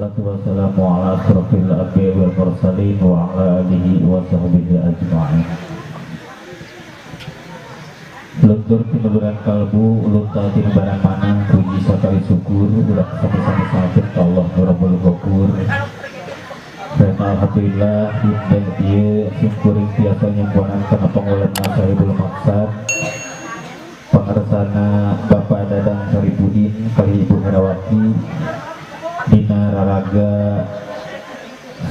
wassalatu wassalamu ala asrofil anbiya'i wal mursalin wa ala alihi wa sahbihi ajma'in. Luntur tinururan kalbu, ulunta tinubaran manang, puji sakali syukur, ulah sama-sama sabit Allah Rabbul Ghafur. Dan alhamdulillah hindang dia simkuring biasa nyempuanan karena pengulan sahibul maksad pengersana Bapak Dadang Saripudin kali Ibu Herawati dina raraga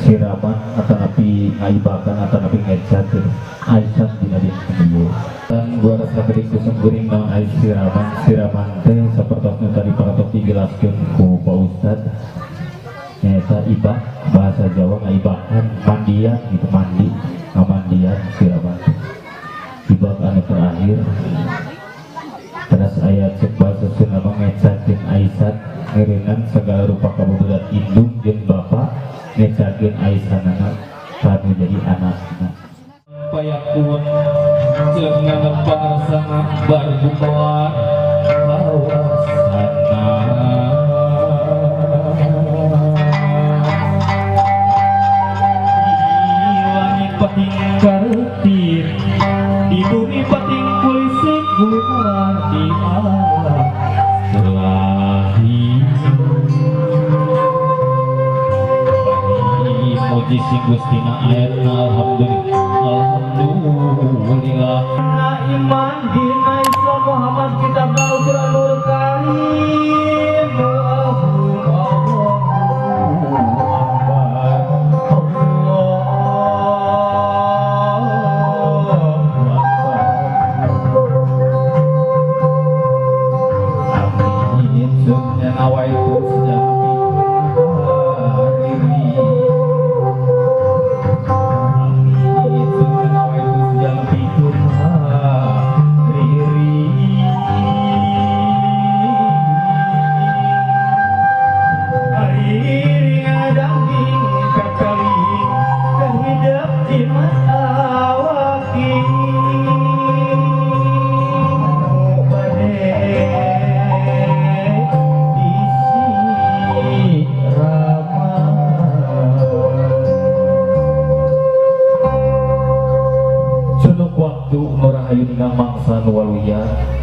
siraman atau napi ngaibakan atau napi ngecatir Aisyah dina dina dan gua rasa beri kusungguring naon Aisyah siraman teh sapertosna tadi paratos dijelaskeun ku Pak Ustad nyata ibah bahasa Jawa ngaibakan mandian gitu mandi ngamandian siraman ibah anu terakhir terus ayat bahasa Sunda mengecatin Aisyah ngirinan segala rupa kabubutan indung jeung bapak ngecatin Aisyah anak kanu jadi anakna payakun jeung nganepan rasana barbuka hawasana di langit pating karetir di bumi pating kulisik gular di alam terlahir bani muji sing gustina ayatna alhamdulillah na iman dina Islam Muhammad kitab Al-Qur'anul Karim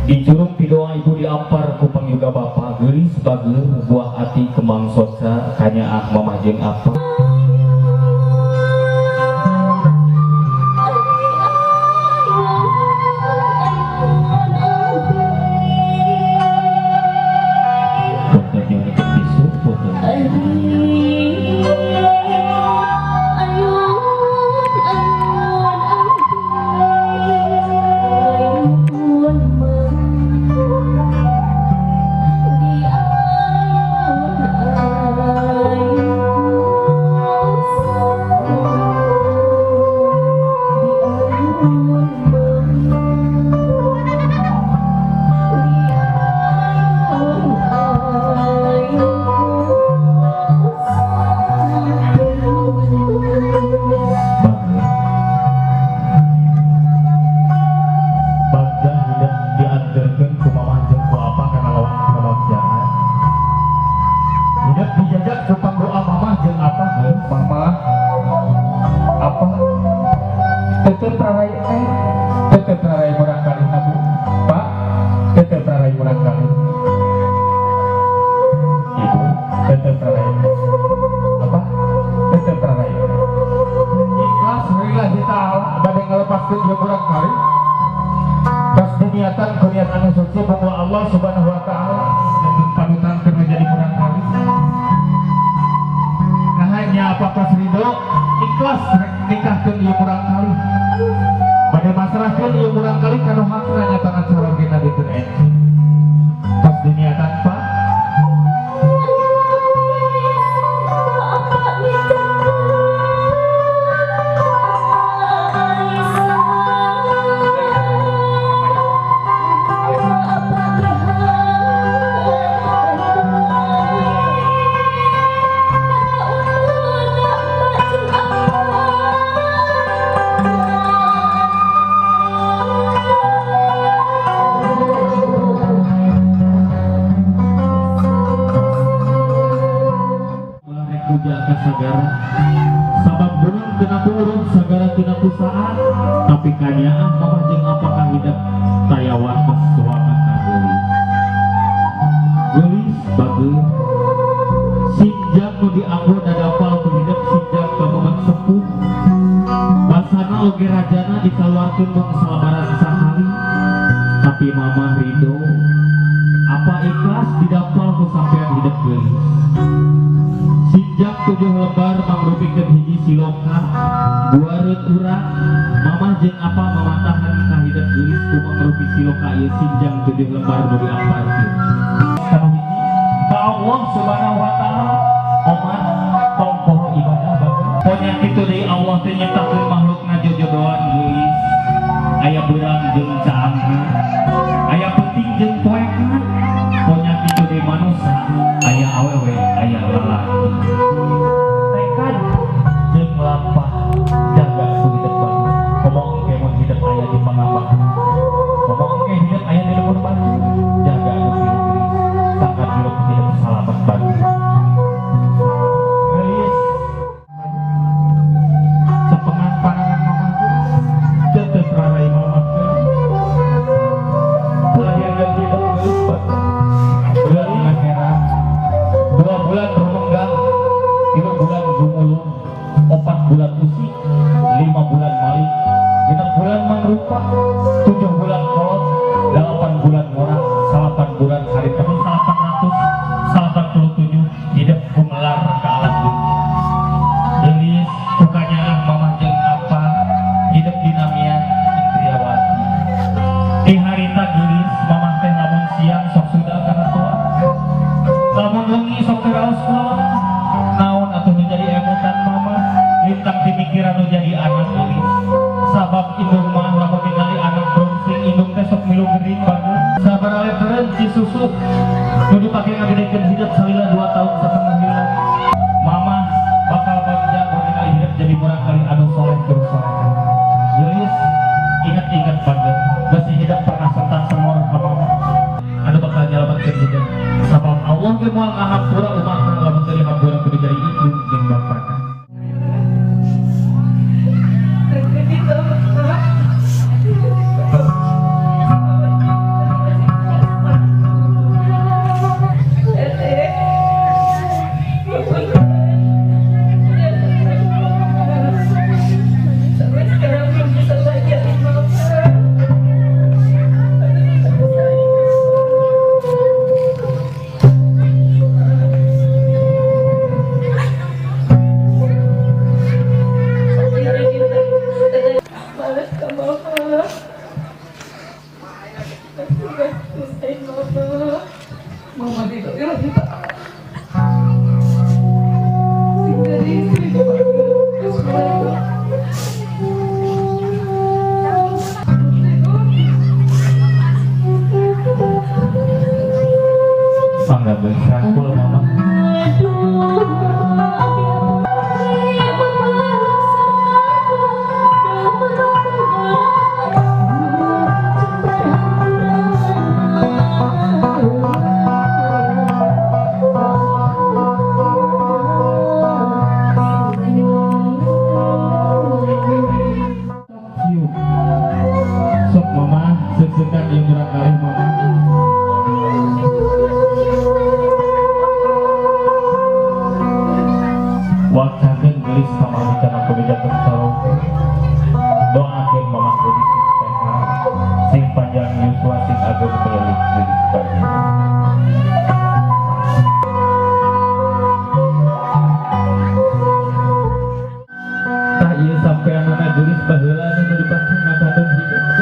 di curug pidoa ibu diampar ku panggilga bapak geulis bager buah hati kemang soca kanyaah mamah jeung apa usaha tapi kanyaan mama jeung apakah hidup tayawan kesuangan geulis bageus sinjak nu dianggo dadapal ku hidup sinjak kamomen sepuh basana oge rajana dikaluarkeun mung salabaran sahari tapi mama ridho apa ikhlas didapal ku sampean hidup geulis sinjak 7 lembar mangrupikeun hiji siloka buareut urang mamah jeung apa mamatahan ka hidup geulis ku mangrupi siloka ieu sinjang 7 lembar nu diamparkeun kana hiji ka Allah Subhanahu wa taala oman tong poho ibadah bagus ponya kitu deui Allah teh nyiptakeun makhluk ngajojodoan geulis aya beurang jeung caangna aya penting jeung poekan ponya kitu deui manusia aya awewe aya lalaki tekad jeung lampah jaga ku hidup bagus ngomong engke mun hidup aya di pangambahan ngomong engke hidup aya di lembur batu jaga ku hidup sangkan hidup salamet bagus gelis sepengan panangan mama teu rarai mama lahirkeun hidup geus bulan akhirat 2 bulan rumenggang 3 bulan gumulung 4 bulan usik 5 bulan malik 6 bulan mangrupa 7 bulan kolot 8 bulan ngorang 8 bulan hari tahun 887 hidup kumelar ke alam dunia gelis bukannya mamah jeung apa hidup dinamian Indriawati di harita gelis mamah teh lamun siang sok sudah kana tua lamun wengi sok teraos naon atuh nu jadi emutan mamah lintang pemikiran nu jadi anak gelis sabab indung mah lamun ningali anak bronsing indung teh sok milu geuring banget sabaraha beureun ci susu nu dipake ngagedekeun hidup salila 2 tahun setengah hilang mama bakal bagja ningali hidup jadi murang kali anu soleh terus soleh gelis ingat-ingat banget masih hidup pernah serta semor ka mama anu bakal nyalametkeun hidup sabab Allah ge moal ngahampura umatna lamun teu dihampura kudu jadi ibu jeung bapana Bangga berserangkul mama sok mama sek-sekan yang murah kali mama wakakeun gelis pamamitan pamijat sarongke doakeun mama gelis sehat sing panjang yuswa sing ageng belik gelis bae tah ieu sampeanana gelis baheula nu dipasung ngakadung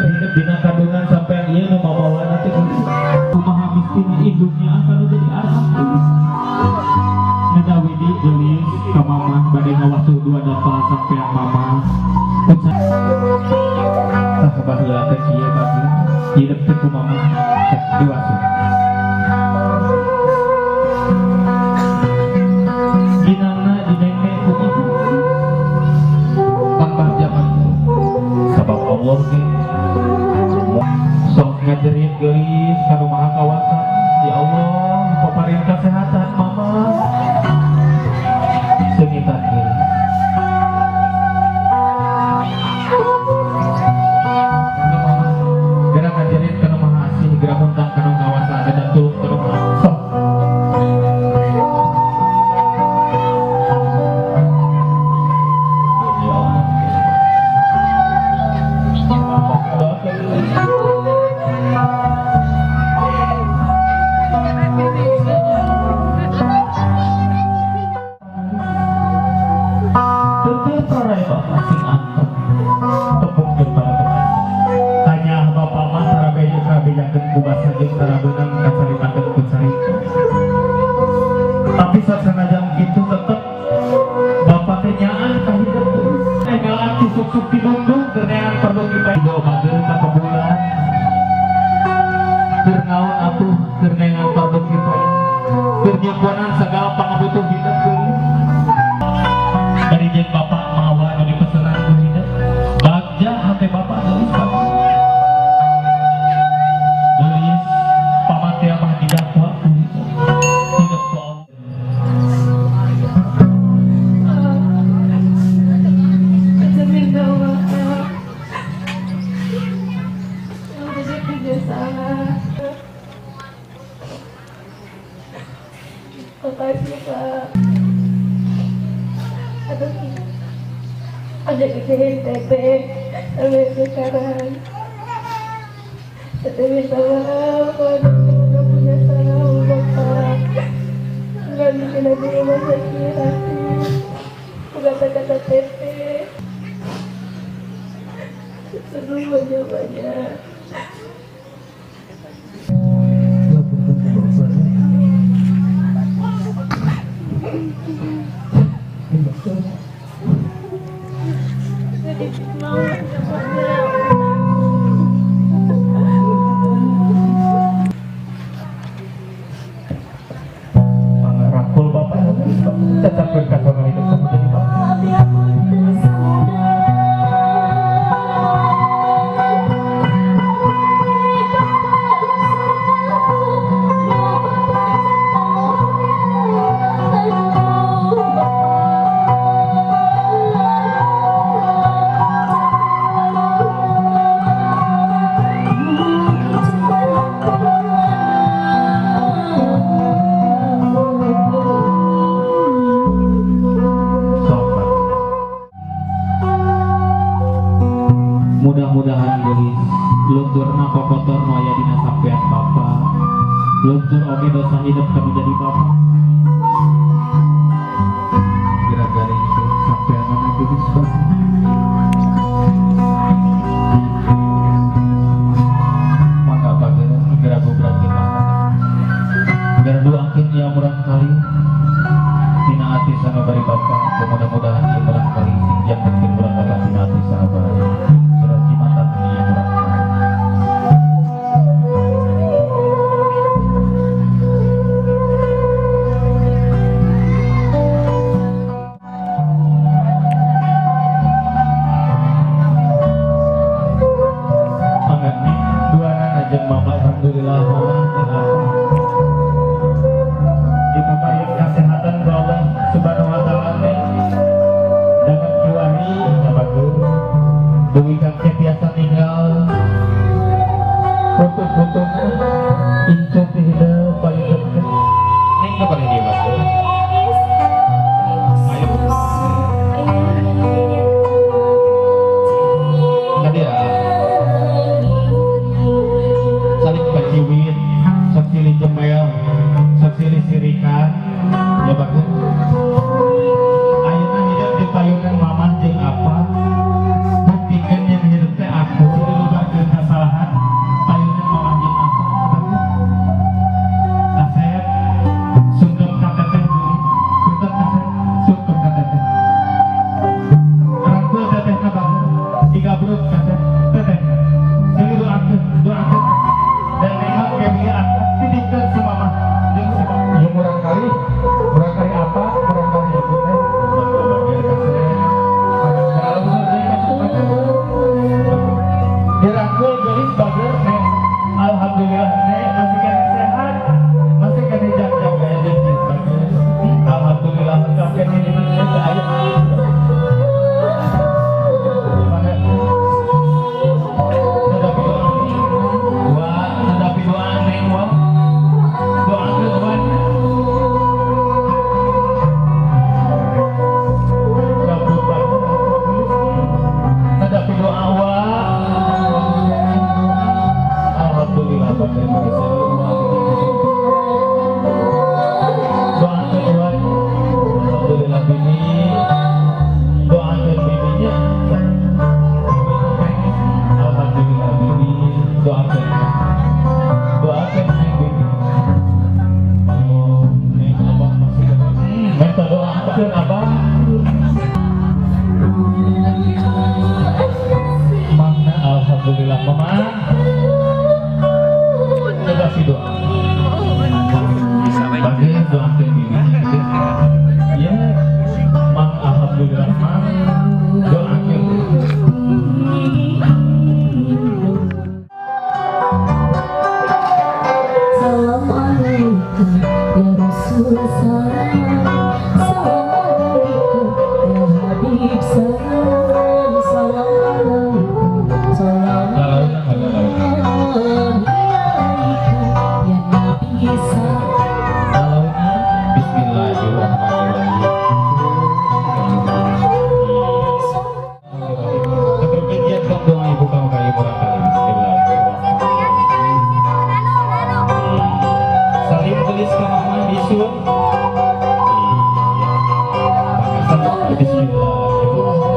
hidup dina kandungan sampean ieu nu mamawana teh gelis kumaha miskin induknya akan jadi anak gelis Nedawidi gelis ka mama bade ngawasuh 2 dapal sampean mama tah baheula teh kieu bagus hidup teh ku mama cek diwasuh ginana dinenge ku ibu tambah zaman sabab Allah ge sok ngajerit gelis ka Maha Kawasan ya Allah paparin kesehatan mama sekitar gelis Ido mager ka kebulan keur naon atuh keur nengan pardon kita keur nyukuran segala pangabutuh hidup geulis dari jeung bapak mawa anu dipesenan ku hidup bagja hate bapak geulis geulis pamatia mah didakwa ku hidup ku Makasih Pak. Aduh, ada gedein Tete sampai sekarang. Tete minta maaf kalau udah punya salah Bapak. Nggak bikin hati rumah sakit hati. Kata-kata Tete. Seru banyak-banyak. Rangkul bapak tetap berkasih hidup kamu jadi bapak. Mudah-mudahan geulis lunturna kokotor nu aya dina sampean bapa luntur oge dosa hidup kanu jadi bapa gara-gara itu sampean anu geulis bapa mangga bageus segera gobrak kita gara doakeun ieu murang kali dina ati sanabari bapa mudah-mudahan ieu murang kali sing janten murang kali dina ati sanabari alhamdulillah mama. Kita sih doa. Bagi doa ini. Ya, mang alhamdulillah mang doa Assalamualaikum ya Rasul salam, Assalamualaikum ya Habib salam, Assalamualaikum Assalamualaikum ya Nabi salam. Bismillahirrahmanirrahim. Keterkejut dong doa ibu kamu kali barangkali. Bismillahirrahmanirrahim. Salim tulis ke mama bisun.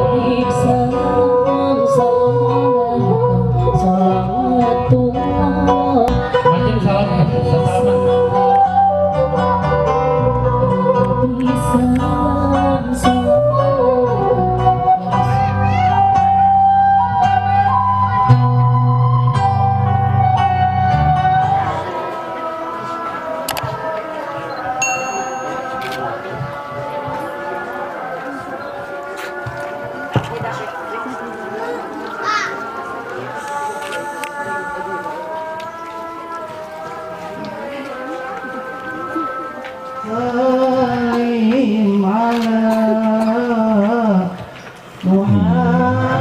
Habib salam, Assalamualaikum Salatullah. Macam salam salaman. Nabi salam,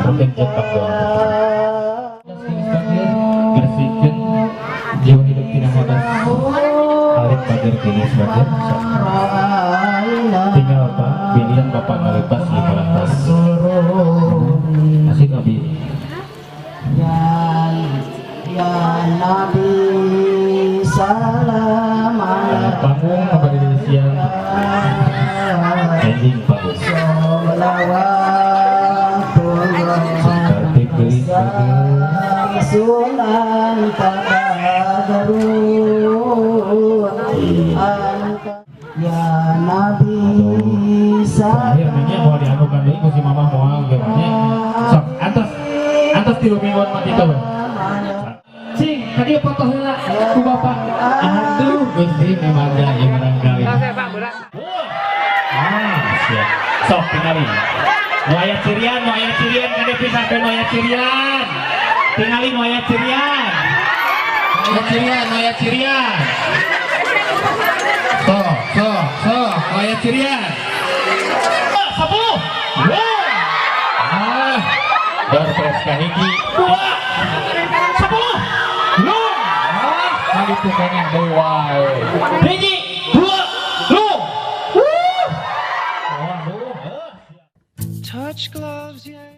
Mungkin cepat doa. Bersihkan jiwa hidup tidak hadas. Alif pagar kini sebagian. Tinggal Pak, pilihan Bapak ngalepas 500. Masih Nabi. Ya Nabi salam Panggung kepada diri siang. Ending bagus. Seperti beli sebagai Sunan Ya Nabi terakhir ini mau dianukan dulu si mama mau gimana sok atas tilu mingguan mati tuh cing tadi foto heula ku bapak aduh gusti memang dah yang barangkali siap sok tinggalin nu aya cirian kade pisah ke nu aya cirian tinggalin nu aya cirian sok aya cirian 10 Dorpres kahiki 2 10 lu kali itu kayaknya 2 hiji 2 lu Touch gloves, yeah.